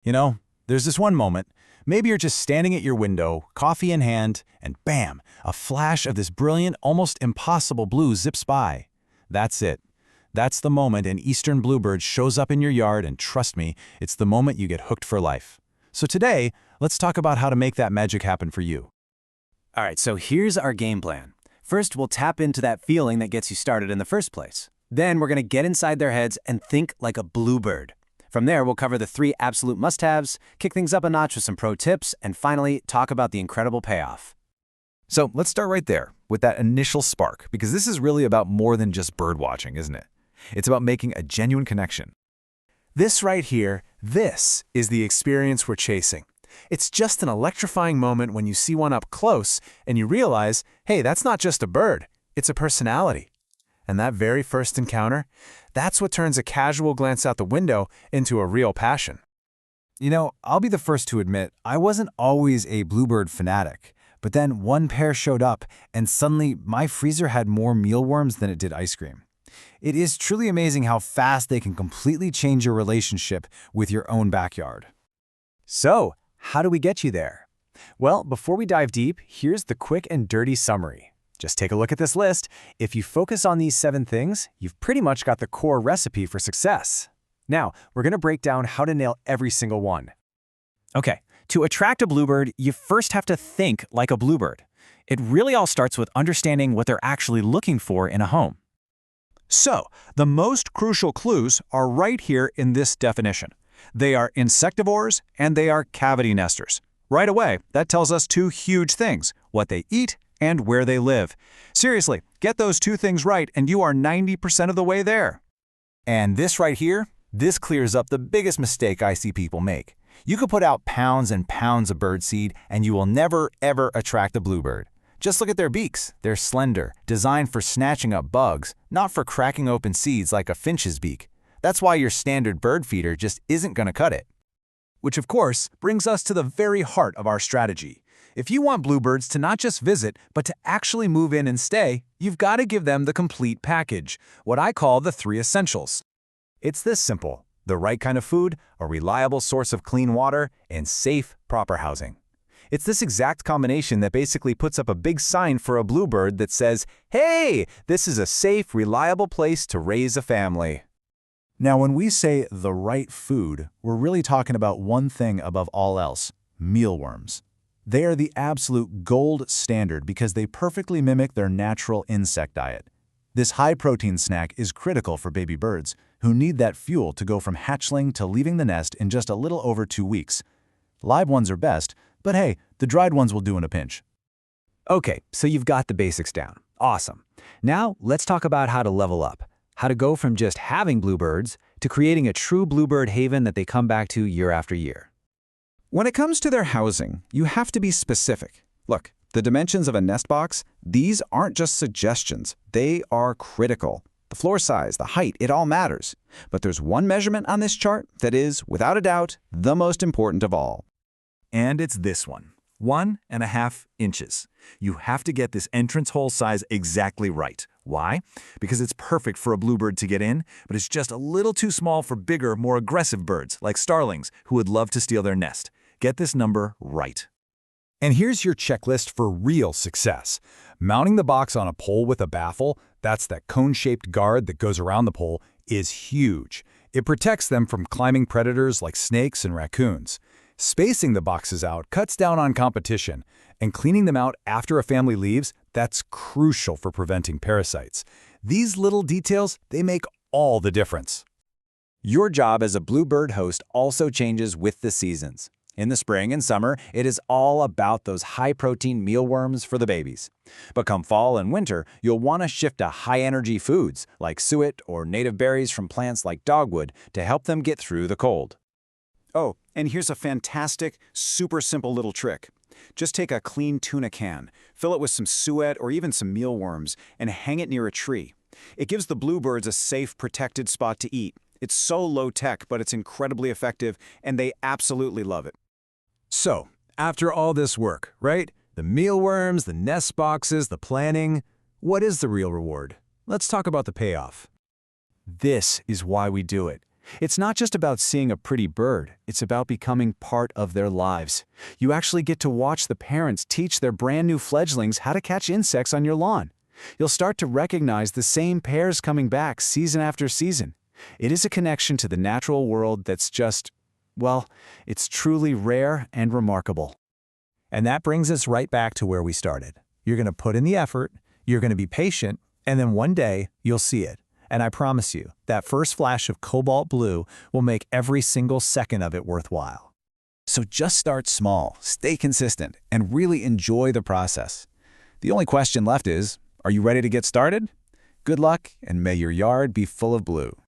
You know, there's this one moment. Maybe you're just standing at your window, coffee in hand, and bam, a flash of this brilliant, almost impossible blue zips by. That's it. That's the moment an Eastern Bluebird shows up in your yard, and trust me, it's the moment you get hooked for life. So today, let's talk about how to make that magic happen for you. All right, so here's our game plan. First, we'll tap into that feeling that gets you started in the first place. Then we're going to get inside their heads and think like a bluebird. From there, we'll cover the 3 absolute must-haves, kick things up a notch with some pro tips, and finally, talk about the incredible payoff. So let's start right there with that initial spark, because this is really about more than just bird watching, isn't it? It's about making a genuine connection. This right here, this is the experience we're chasing. It's just an electrifying moment when you see one up close and you realize, hey, that's not just a bird, it's a personality. And that very first encounter, that's what turns a casual glance out the window into a real passion. You know, I'll be the first to admit, I wasn't always a bluebird fanatic. But then one pair showed up, and suddenly my freezer had more mealworms than it did ice cream. It is truly amazing how fast they can completely change your relationship with your own backyard. So, how do we get you there? Well, before we dive deep, here's the quick and dirty summary. Just take a look at this list. If you focus on these 7 things, you've pretty much got the core recipe for success. Now, we're going to break down how to nail every single one. Okay, to attract a bluebird, you first have to think like a bluebird. It really all starts with understanding what they're actually looking for in a home. So, the most crucial clues are right here in this definition. They are insectivores and they are cavity nesters. Right away, that tells us 2 huge things: what they eat and where they live. Seriously, get those 2 things right and you are 90% of the way there. And this right here, this clears up the biggest mistake I see people make. You could put out pounds and pounds of birdseed and you will never, ever attract a bluebird. Just look at their beaks. They're slender, designed for snatching up bugs, not for cracking open seeds like a finch's beak. That's why your standard bird feeder just isn't going to cut it. Which of course brings us to the very heart of our strategy. If you want bluebirds to not just visit, but to actually move in and stay, you've got to give them the complete package, what I call the 3 essentials. It's this simple: the right kind of food, a reliable source of clean water, and safe, proper housing. It's this exact combination that basically puts up a big sign for a bluebird that says, hey, this is a safe, reliable place to raise a family. Now, when we say the right food, we're really talking about one thing above all else: mealworms. They are the absolute gold standard because they perfectly mimic their natural insect diet. This high-protein snack is critical for baby birds, who need that fuel to go from hatchling to leaving the nest in just a little over 2 weeks. Live ones are best, but hey, the dried ones will do in a pinch. Okay, so you've got the basics down. Awesome. Now, let's talk about how to level up. How to go from just having bluebirds to creating a true bluebird haven that they come back to year after year. When it comes to their housing, you have to be specific. Look, the dimensions of a nest box, these aren't just suggestions. They are critical. The floor size, the height, it all matters. But there's one measurement on this chart that is, without a doubt, the most important of all. And it's this one: 1.5 inches. You have to get this entrance hole size exactly right. Why? Because it's perfect for a bluebird to get in, but it's just a little too small for bigger, more aggressive birds like starlings who would love to steal their nest. Get this number right. And here's your checklist for real success. Mounting the box on a pole with a baffle, that's that cone-shaped guard that goes around the pole, is huge. It protects them from climbing predators like snakes and raccoons. Spacing the boxes out cuts down on competition, and cleaning them out after a family leaves, that's crucial for preventing parasites. These little details, they make all the difference. Your job as a bluebird host also changes with the seasons. In the spring and summer, it is all about those high-protein mealworms for the babies. But come fall and winter, you'll want to shift to high-energy foods like suet or native berries from plants like dogwood to help them get through the cold. Oh, and here's a fantastic, super simple little trick. Just take a clean tuna can, fill it with some suet or even some mealworms, and hang it near a tree. It gives the bluebirds a safe, protected spot to eat. It's so low-tech, but it's incredibly effective, and they absolutely love it. So, after all this work, right? The mealworms, the nest boxes, the planning, what is the real reward? Let's talk about the payoff. This is why we do it. It's not just about seeing a pretty bird, it's about becoming part of their lives. You actually get to watch the parents teach their brand new fledglings how to catch insects on your lawn. You'll start to recognize the same pairs coming back season after season. It is a connection to the natural world that's just, well, it's truly rare and remarkable. And that brings us right back to where we started. You're going to put in the effort, you're going to be patient, and then one day you'll see it. And I promise you, that first flash of cobalt blue will make every single second of it worthwhile. So just start small, stay consistent, and really enjoy the process. The only question left is, are you ready to get started? Good luck, and may your yard be full of blue.